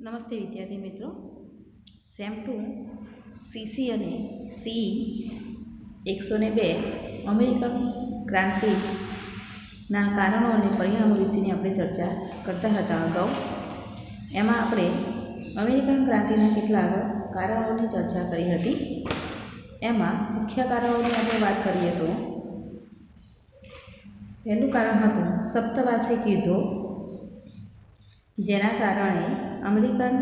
નમસ્તે વિદ્યાર્થી મિત્રો, સેમ 2 સીસી અને સી 102 અમેરિકન ક્રાંતિના કારણો અને પરિણામો વિશેની આપણે ચર્ચા કરતા હતા અગાઉ. એમાં આપણે અમેરિકન ક્રાંતિના કેટલાક કારણોની ચર્ચા કરી હતી. એમાં મુખ્ય કારણોની આપણે વાત કરીએ તો પહેલું કારણ હતું સપ્તવાર્ષિક યુદ્ધો, જેના કારણે અમેરિકન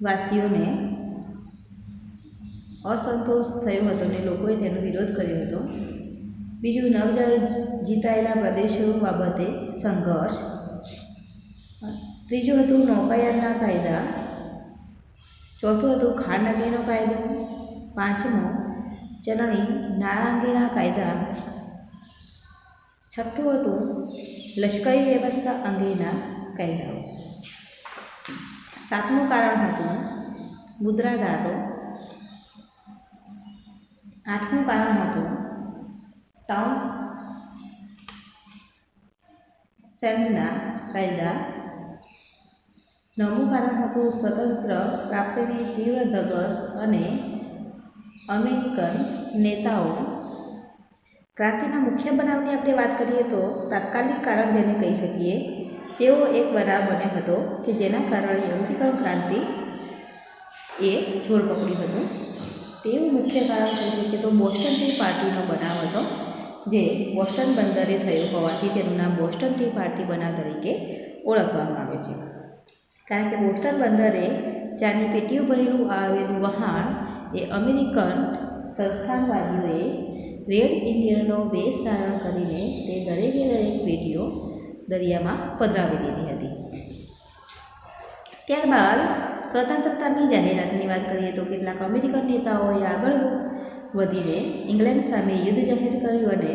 વાસીઓને અસંતોષ થયો હતો અને લોકોએ તેનો વિરોધ કર્યો હતો. બીજું, જીતાયેલા પ્રદેશો બાબતે સંઘર્ષ. ત્રીજું હતું નૌકાયાનના કાયદા. ચોથું હતું ખાણ અંગેનો કાયદો. પાંચમું ચલણી નાણાં અંગેના કાયદા. છઠ્ઠું હતું લશ્કરી વ્યવસ્થા અંગેના કાયદાઓ. સાતમું કારણ હતું મુદ્રાધારો. આઠમું કારણ હતું ટાઉન્સેન્ડના કાયદા. નવમું કારણ હતું સ્વતંત્ર પ્રાપ્તિની તીવ્ર ધગશ અને અમેરિકન નેતાઓ. ક્રાંતિના મુખ્ય બનાવની આપણે વાત કરીએ તો તાત્કાલિક કારણ જેને કહી શકીએ તેવો એક બનાવ બન્યો હતો કે જેના કારણે અમેરિકન ક્રાંતિ એ જોર પકડ્યું હતું. તેવું મુખ્ય કારણ કહી શકીએ તો બોસ્ટન ટી પાર્ટીનો બનાવ હતો, જે બોસ્ટન બંદરે થયો હોવાથી તેનું નામ બોસ્ટન ટી પાર્ટી બનાવ તરીકે ઓળખવામાં આવે છે. કારણ કે બોસ્ટન બંદરે ચાની પેટીઓ ભરેલું આવેલું વહાણ એ અમેરિકન સંસ્થાનવાદીઓએ રેડ ઇન્ડિયનનો વેશ ધારણ કરીને તે દરેક પેટીઓ દરિયામાં પધરાવી દીધી હતી. ત્યારબાદ સ્વતંત્રતાની જાહેરાતની વાત કરીએ તો કેટલાક અમેરિકન નેતાઓએ આગળ વધીને ઇંગ્લેન્ડ સામે યુદ્ધ જાહેર કર્યું અને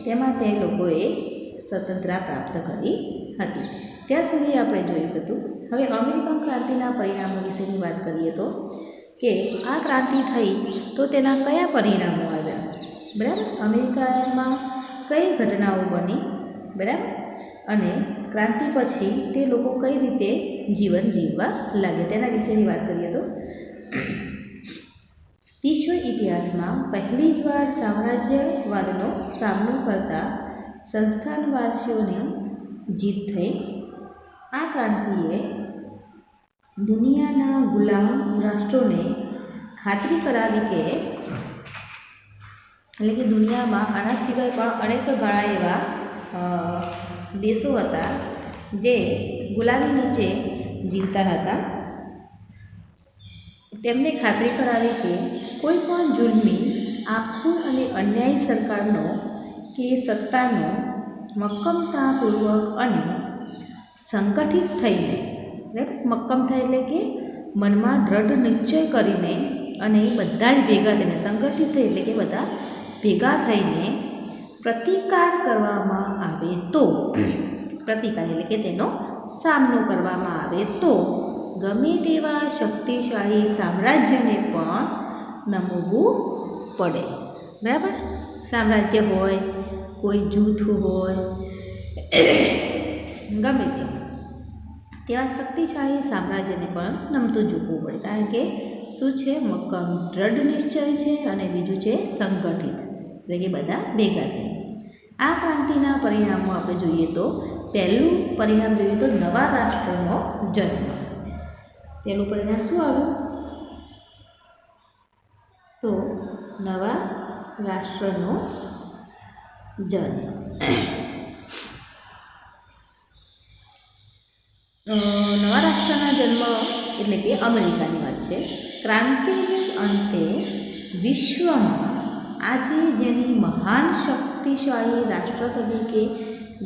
તેમાં તે લોકોએ સ્વતંત્રતા પ્રાપ્ત કરી હતી. ત્યાં સુધી આપણે જોયું હતું. હવે અમેરિકન ક્રાંતિના પરિણામો વિશેની વાત કરીએ તો કે આ ક્રાંતિ થઈ તો તેના કયા પરિણામો આવ્યા, બરાબર, અમેરિકામાં કઈ ઘટનાઓ બની, બરાબર, અને ક્રાંતિ પછી તે લોકો કઈ રીતે જીવન જીવવા લાગે તેના વિશેની વાત કરીએ તો વિશ્વ ઇતિહાસમાં પહેલી જ વાર સામ્રાજ્યવાદનો સામનો કરતા સંસ્થાનવાસીઓની જીત થઈ. આ ક્રાંતિએ દુનિયાના ગુલામ રાષ્ટ્રોને ખાતરી કરાવી કે એટલે કે દુનિયામાં આના સિવાય પણ અનેક ઘણા એવા દેશો હતા જે ગુલામી નીચે જીવતા હતા. તેમને ખાતરી કરાવી કે કોઈ પણ જુલ્મી, આખું અને અન્યાયી સરકારનો કે સત્તાનો મક્કમતાપૂર્વક અને સંગઠિત થઈને, મક્કમ થાય એટલે કે મનમાં દ્રઢ નિશ્ચય કરીને અને બધા જ ભેગા થઈને, સંગઠિત થઈ એટલે કે બધા ભેગા થઈને પ્રતિકાર કરવામાં આવે તો, પ્રતિકાર એટલે કે તેનો સામનો કરવામાં આવે તો ગમે તેવા શક્તિશાળી સામ્રાજ્યને પણ નમવું પડે, બરાબર. સામ્રાજ્ય હોય, કોઈ જૂથ હોય, ગમે તેવા શક્તિશાળી સામ્રાજ્યને પણ નમતું ઝૂકવું પડે. કારણ કે શું છે, મક્કમ દ્રઢ નિશ્ચય છે અને બીજું છે સંગઠિત એટલે કે બધા ભેગા થાય. આ ક્રાંતિના પરિણામો આપણે જોઈએ તો પહેલું પરિણામ જોઈએ તો નવા રાષ્ટ્રનો જન્મ. પહેલું પરિણામ શું આવ્યું તો નવા રાષ્ટ્રનો જન્મ. નવા રાષ્ટ્રના જન્મ એટલે કે અમેરિકાની વાત છે. ક્રાંતિની અંતે વિશ્વમાં આજે જેની મહાન શક્તિશાળી રાષ્ટ્ર તરીકે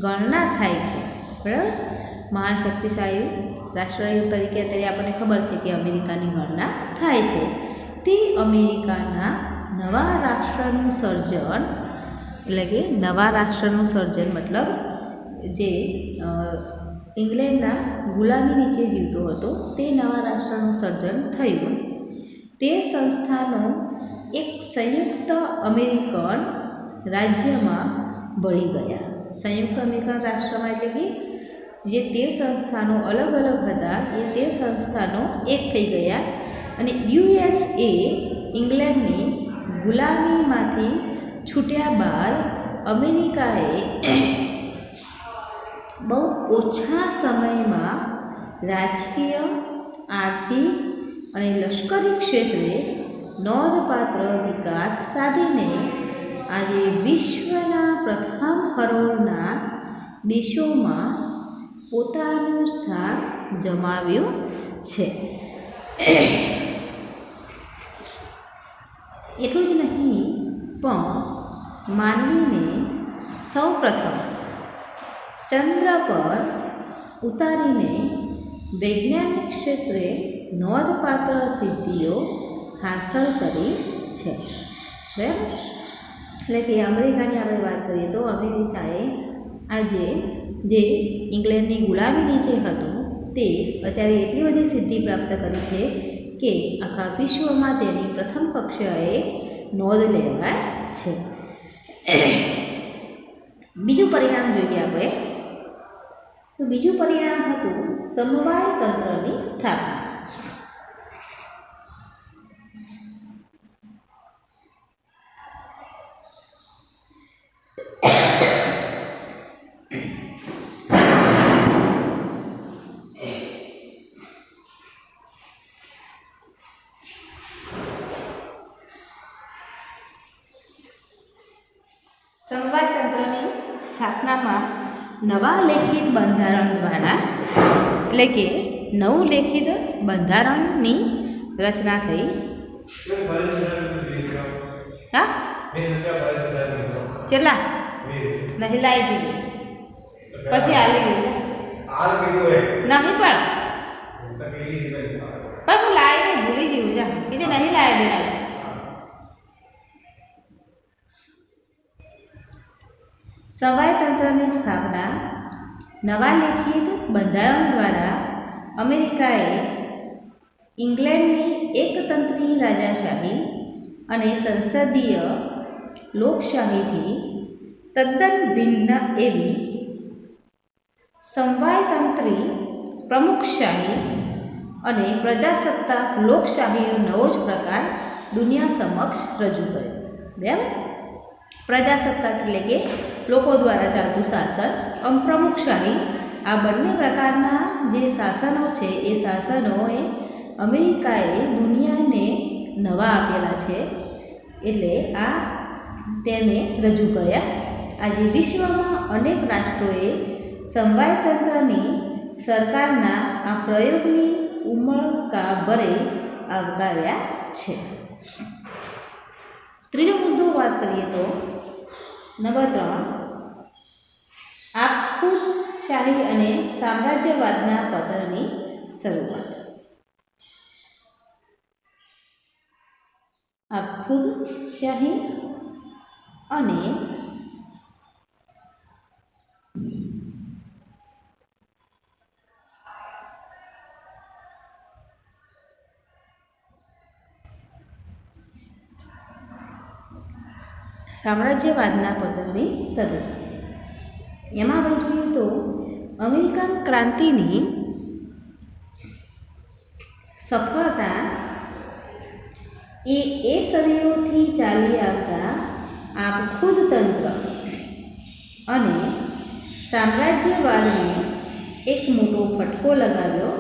ગણના થાય છે, બરાબર, મહાન શક્તિશાળી રાષ્ટ્ર તરીકે અત્યારે આપણને ખબર છે કે અમેરિકાની ગણના થાય છે. તે અમેરિકાના નવા રાષ્ટ્રનું સર્જન એટલે કે નવા રાષ્ટ્રનું સર્જન મતલબ જે ઇંગ્લેન્ડના ગુલામી નીચે જીવતો હતો તે નવા રાષ્ટ્રનું સર્જન થયું. તે સંસ્થાનો એક સંયુક્ત અમેરિકન રાજ્યમાં ભળી ગયા. સંયુક્ત અમેરિકન રાષ્ટ્રમાં એટલે કે જે 13 સંસ્થાનો અલગ અલગ હતા એ 13 સંસ્થાનો એક થઈ ગયા અને USA ઇંગ્લેન્ડની ગુલામીમાંથી છૂટ્યા બાદ અમેરિકાએ બહુ ઓછા સમયમાં રાજકીય, આર્થિક અને લશ્કરી ક્ષેત્રે નોંધપાત્ર વિકાસ સાધીને આજે વિશ્વના પ્રથમ હરોળના દેશોમાં પોતાનું સ્થાન જમાવ્યું છે. એટલું જ નહીં પણ માનવીને સૌપ્રથમ ચંદ્ર પર ઉતારીને વૈજ્ઞાનિક ક્ષેત્રે નોંધપાત્ર સિદ્ધિઓ હાંસલ કરી છે. બરાબર, એટલે કે અમેરિકાની આપણે વાત કરીએ તો અમેરિકાએ આજે જે ઇંગ્લેન્ડની ગુલામી નીચે હતું તે અત્યારે એટલી બધી સિદ્ધિ પ્રાપ્ત કરી છે કે આખા વિશ્વમાં તેની પ્રથમ કક્ષાએ નોંધ લેવાય છે. બીજું પરિણામ જોઈએ આપણે તો બીજું પરિણામ હતું સમવાય તંત્રની સ્થાપના. સમવાય તંત્રની સ્થાપનામાં નવા લેખિત બંધારણ દ્વારા એટલે કે નવું લેખિત બંધારણની રચના થઈ. હા કેટલા નહીં લાવી દીધી પછી આલી ગઈ નહીં પણ હું લાવી ભૂલી જવું જા કે જે નહીં લાવી દેવા. સમવાય તંત્રની સ્થાપના નવા લેખિત બંધારણ દ્વારા અમેરિકાએ ઇંગ્લેન્ડની એકતંત્રી રાજાશાહી અને સંસદીય લોકશાહીથી તદ્દન ભિન્ન એવી સમવાયતંત્રી પ્રમુખશાહી અને પ્રજાસત્તાક લોકશાહીનો નવો જ પ્રકાર દુનિયા સમક્ષ રજૂ કર્યો. બરાબર, પ્રજાસત્તાક એટલે કે લોકો દ્વારા ચાલતું શાસન, પ્રમુખશાહી, આ બંને પ્રકારના જે શાસનો છે એ શાસનોએ અમેરિકાએ દુનિયાને નવા આપેલા છે એટલે આ તેને રજૂ કર્યા. આજે વિશ્વમાં અનેક રાષ્ટ્રોએ સમવાયતંત્રની સરકારના આ પ્રયોગની ઉમળકાભરે આવકાર્યા છે. ત્રીજો મુદ્દો વાત કરીએ તો નંબર 3 આપખુદશાહી અને સામ્રાજ્યવાદના પતનની શરૂઆત. આપખુદશાહી અને સામ્રાજ્યવાદના પતનની શરૂઆત. એમાં આપણે જોઈએ તો અમેરિકન ક્રાંતિની સફળતા એ સદીઓથી ચાલી આવતા આપખુદ તંત્ર અને સામ્રાજ્યવાદને એક મોટો ફટકો લગાવ્યો.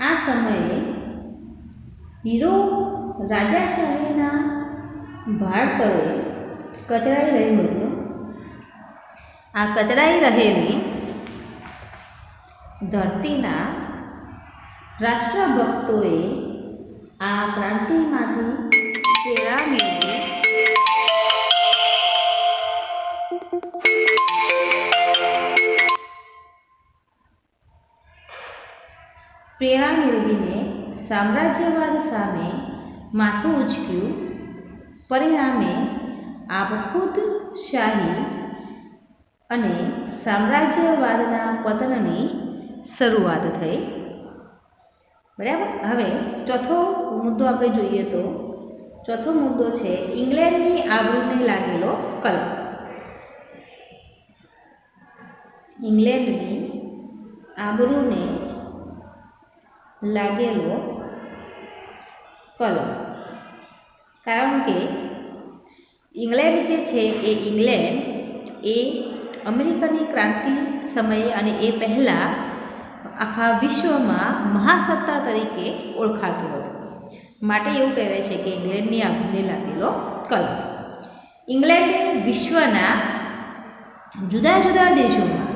આ સમયે યુરોપ રાજાશાહીના ભાર તળે કચડાઈ રહ્યું હતું. આ કચડાઈ રહેલી ધરતીના રાષ્ટ્રભક્તોએ આ ક્રાંતિમાંથી પ્રેરણા મેળવીને સામ્રાજ્યવાદ સામે માથું ઉંચક્યું. પરિણામે આપખુદશાહી અને સામ્રાજ્યવાદના પતનની શરૂઆત થઈ. બરાબર, હવે ચોથો મુદ્દો આપણે જોઈએ તો ચોથો મુદ્દો છે ઇંગ્લેન્ડની આબરૂને લાગેલો કલંક. ઇંગ્લેન્ડની આબરૂને લાગેલો કલંક. કારણ કે ઇંગ્લેન્ડ જે છે એ અમેરિકનની ક્રાંતિ સમયે અને એ પહેલાં આખા વિશ્વમાં મહાસત્તા તરીકે ઓળખાતું હતું. માટે એવું કહેવાય છે કે ઇંગ્લેન્ડની આબરૂને લાગેલો કલંક. ઇંગ્લેન્ડે વિશ્વના જુદા જુદા દેશોમાં,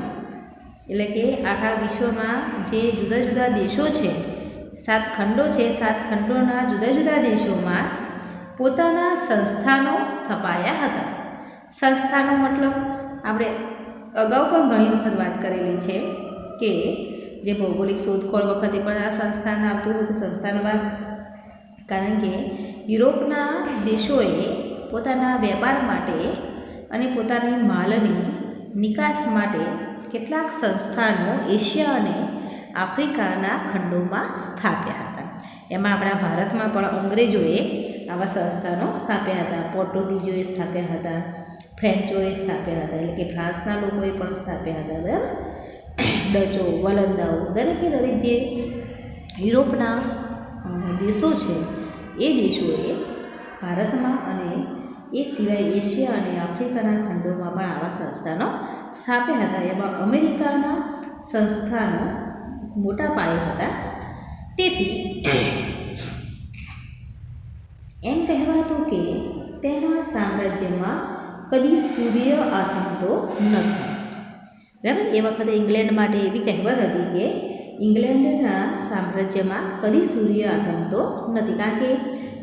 એટલે કે આખા વિશ્વમાં જે જુદા જુદા દેશો છે, 7 ખંડો છે, 7 ખંડોના જુદા જુદા દેશોમાં પોતાના સંસ્થાનો સ્થપાયા હતા. સંસ્થાનો મતલબ આપણે અગાઉ પણ ઘણી વખત વાત કરેલી છે કે જે ભૌગોલિક શોધખોળ વખતે પણ આ સંસ્થાન આવતું હતું, સંસ્થાનવાદ. કારણ કે યુરોપના દેશોએ પોતાના વેપાર માટે અને પોતાની માલની નિકાસ માટે કેટલાક સંસ્થાનો એશિયા અને આફ્રિકાના ખંડોમાં સ્થાપ્યા હતા. એમાં આપણા ભારતમાં પણ અંગ્રેજોએ આવા સંસ્થાનો સ્થાપ્યા હતા. પોર્ટુગીઝોએ સ્થાપ્યા હતા, ફ્રેન્ચોએ સ્થાપ્યા હતા, એટલે કે ફ્રાન્સના લોકોએ પણ સ્થાપ્યા હતા. બરાબર, ડચો, વલંદાઓ, દરેકે દરેક જે યુરોપના દેશો છે એ દેશોએ ભારતમાં અને એ સિવાય એશિયા અને આફ્રિકાના ખંડોમાં પણ આવા સંસ્થાનો સ્થાપ્યા હતા. એમાં અમેરિકાના સંસ્થાનો મોટા પાયે હતા. તેથી એમ કહેવાતું કે તેના સામ્રાજ્યમાં કદી સૂર્ય આથમતો નથી. બરાબર, એ વખતે ઇંગ્લેન્ડ માટે એવી કહેવત હતી કે ઇંગ્લેન્ડના સામ્રાજ્યમાં કદી સૂર્ય આથમતો નથી. કારણ કે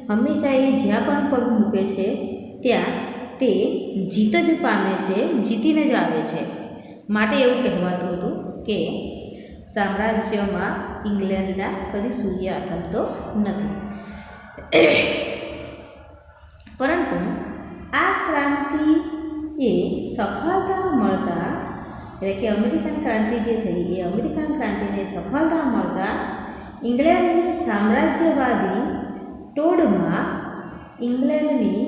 હંમેશા એ જ્યાં પણ પગ મૂકે છે ત્યાં તે જીત જ પામે છે, જીતીને જ આવે છે. માટે એવું કહેવાતું હતું કે સામ્રાજ્યમાં ઇંગ્લેન્ડના કદી સૂર્ય આથમતો નથી. પરંતુ આ ક્રાંતિએ સફળતા મળતા, એટલે કે અમેરિકન ક્રાંતિ જે થઈ એ અમેરિકન ક્રાંતિને સફળતા મળતા ઇંગ્લેન્ડની સામ્રાજ્યવાદી ટોળમાં ઇંગ્લેન્ડની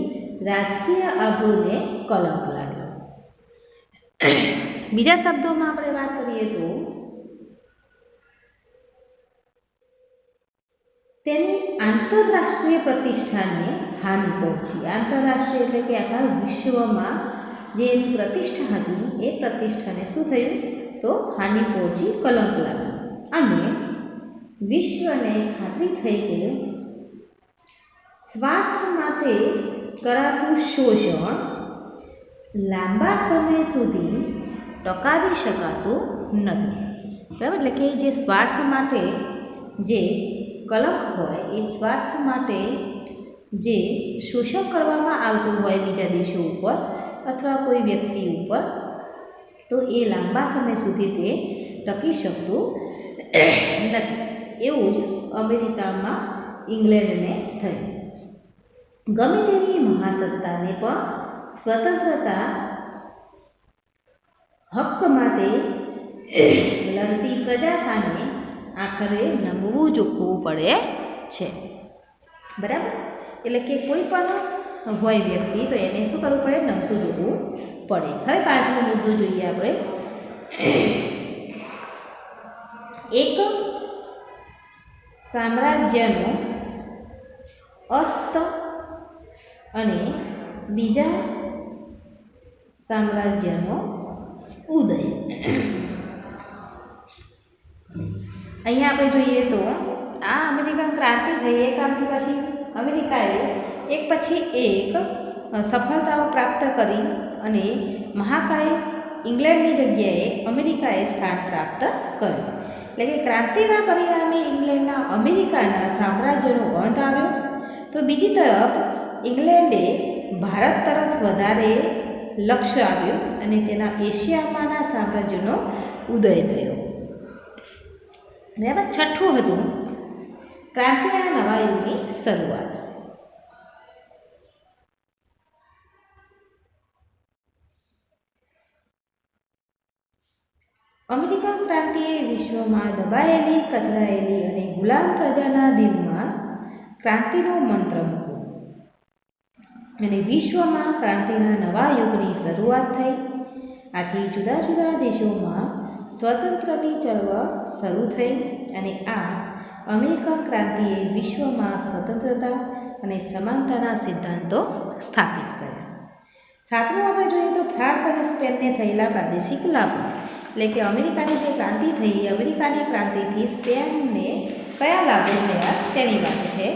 રાજકીય આબરૂને કલંક લાગ્યો. બીજા શબ્દોમાં આપણે વાત કરીએ તો તેની આંતરરાષ્ટ્રીય પ્રતિષ્ઠાને હાનિ પહોંચી. આંતરરાષ્ટ્રીય એટલે કે આખા વિશ્વમાં જે એની પ્રતિષ્ઠા હતી એ પ્રતિષ્ઠાને શું થયું તો હાનિ પહોંચી, કલંક લાગ્યું. અને વિશ્વને ખાતરી થઈ કે સ્વાર્થ માટે કરાતું શોષણ લાંબા સમય સુધી ટકાવી શકાતું નથી. બરાબર, એટલે કે જે સ્વાર્થ માટે જે કલંક હોય, એ સ્વાર્થ માટે જે શોષણ કરવામાં આવતું હોય બીજા દેશો ઉપર અથવા કોઈ વ્યક્તિ ઉપર, તો એ લાંબા સમય સુધી તે ટકી શકતું નથી. એવું જ અમેરિકામાં ઇંગ્લેન્ડને થયું. ગમે તેવી મહાસત્તાને પણ સ્વતંત્રતા હક માટે લડતી પ્રજા સામે આખરે નમવું ઝૂકવું પડે છે. બરાબર, એટલે કે કોઈ પણ હોય વ્યક્તિ તો એને શું કરવું પડે, નમતું ઝૂકવું પડે. હવે 5મો મુદ્દો જોઈએ આપણે. એક સામ્રાજ્યનો અસ્ત અને બીજા સામ્રાજ્યનો ઉદય. અહીંયા આપણે જોઈએ તો આ અમેરિકન ક્રાંતિ થઈ, એ ક્રાંતિ પછી અમેરિકાએ એક પછી એક સફળતાઓ પ્રાપ્ત કરી અને મહાકાય ઇંગ્લેન્ડની જગ્યાએ અમેરિકાએ સ્થાન પ્રાપ્ત કર્યું. એટલે કે ક્રાંતિના પરિણામે ઇંગ્લેન્ડના અમેરિકાના સામ્રાજ્યનો અંત આવ્યો, તો બીજી તરફ ઇંગ્લેન્ડે ભારત તરફ વધારે લક્ષ્ય આવ્યું અને તેના એશિયામાંના સામ્રાજ્યનો ઉદય થયો. બરાબર, છઠ્ઠું હતું ક્રાંતિના નવા યુગની શરૂઆત. અમેરિકન ક્રાંતિએ વિશ્વમાં દબાયેલી, કચડાયેલી અને ગુલામ પ્રજાના દિલમાં ક્રાંતિનો મંત્ર મૂક્યો અને વિશ્વમાં ક્રાંતિના નવા યુગની શરૂઆત થઈ. આથી જુદા જુદા દેશોમાં સ્વતંત્રની ચળવળ શરૂ થઈ અને આ અમેરિકન ક્રાંતિએ વિશ્વમાં સ્વતંત્રતા અને સમાનતાના સિદ્ધાંતો સ્થાપિત કર્યા. સાતમું આપણે જોઈએ તો ફ્રાન્સ અને સ્પેનને થયેલા પ્રાદેશિક લાભો, એટલે કે અમેરિકાની જે ક્રાંતિ થઈ અમેરિકાની ક્રાંતિથી સ્પેનને કયા લાભો થયા તેની વાત છે.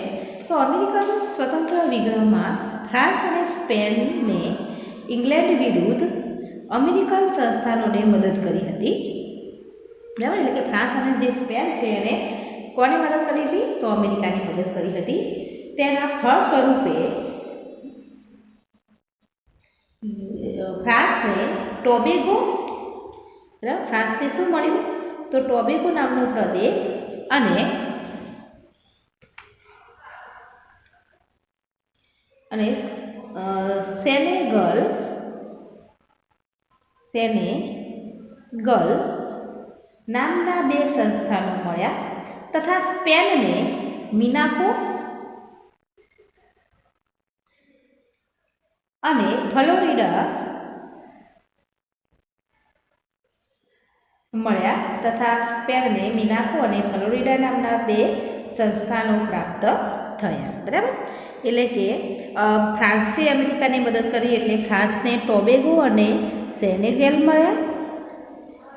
તો અમેરિકન સ્વતંત્ર વિગ્રહમાં ફ્રાન્સ અને સ્પેનને ઇંગ્લેન્ડ વિરુદ્ધ અમેરિકન સંસ્થાનોને મદદ કરી હતી. બરાબર, એટલે કે ફ્રાન્સ અને જે સ્પેન છે એને કોને મદદ કરી હતી? તો અમેરિકાની મદદ કરી હતી. તેના ફળ સ્વરૂપે ફ્રાન્સને ટોબેગો, બરાબર, ફ્રાન્સને શું મળ્યું? તો ટોબેગો નામનો પ્રદેશ અને સેનેગલ નામના બે સંસ્થાનો મળ્યા તથા સ્પેનને મિનાકો અને ફ્લોરિડા મળ્યા તથા સ્પેનને મિનાકો અને ફ્લોરિડા નામના બે સંસ્થાનો પ્રાપ્ત થયા. બરાબર, એટલે કે ફ્રાન્સે અમેરિકાને મદદ કરી એટલે ફ્રાન્સને ટોબેગો અને સેનેગલ મળ્યા.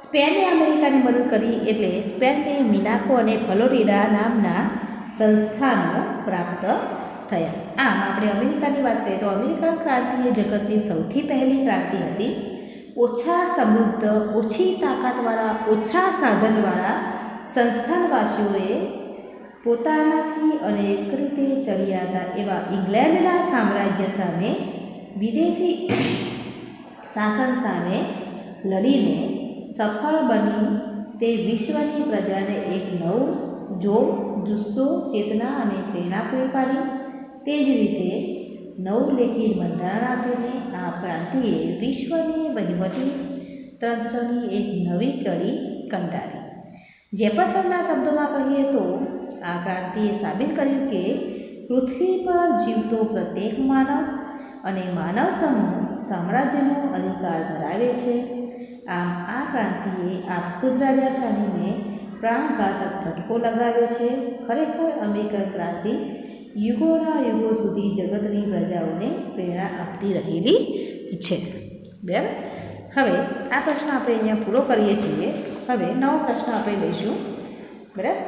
સ્પેને અમેરિકાની મદદ કરી એટલે સ્પેનને મિનાકો અને ફ્લોરિડા નામના સંસ્થાનો પ્રાપ્ત થયા. આમ આપણે અમેરિકાની વાત કરીએ તો અમેરિકન ક્રાંતિ એ જગતની સૌથી પહેલી ક્રાંતિ હતી. ઓછા સમૃદ્ધ, ઓછી તાકાતવાળા, ઓછા સાધનવાળા સંસ્થાનવાસીઓએ પોતાનાથી અનેક રીતે ચડિયાતા એવા ઇંગ્લેન્ડના સામ્રાજ્ય સામે, વિદેશી શાસન સામે લડીને સફળ બની તે વિશ્વની પ્રજાને એક નવું જોમ, જુસ્સો, ચેતના અને પ્રેરણા પૂરી પાડી. તે જ રીતે નવલેખિત બંધારણ આપીને આ ક્રાંતિએ વિશ્વની વહીવટી તંત્રની એક નવી કડી કંડારી. જેફરસનના શબ્દોમાં કહીએ તો આ ક્રાંતિએ સાબિત કર્યું કે પૃથ્વી પર જીવતો પ્રત્યેક માનવ અને માનવ સમૂહ સામ્રાજ્યનો અધિકાર ધરાવે છે. આમ આ ક્રાંતિએ આ ખુદ રાજાશાહીને પ્રાણઘાતક ફટકો લગાવ્યો છે. ખરેખર અમેરિકન ક્રાંતિ યુગોના યુગો સુધી જગતની પ્રજાઓને પ્રેરણા આપતી રહેલી છે. બરાબર, હવે આ પ્રશ્ન આપણે અહીંયા પૂરો કરીએ છીએ. હવે નવો પ્રશ્ન આપણે લઈશું. બરાબર.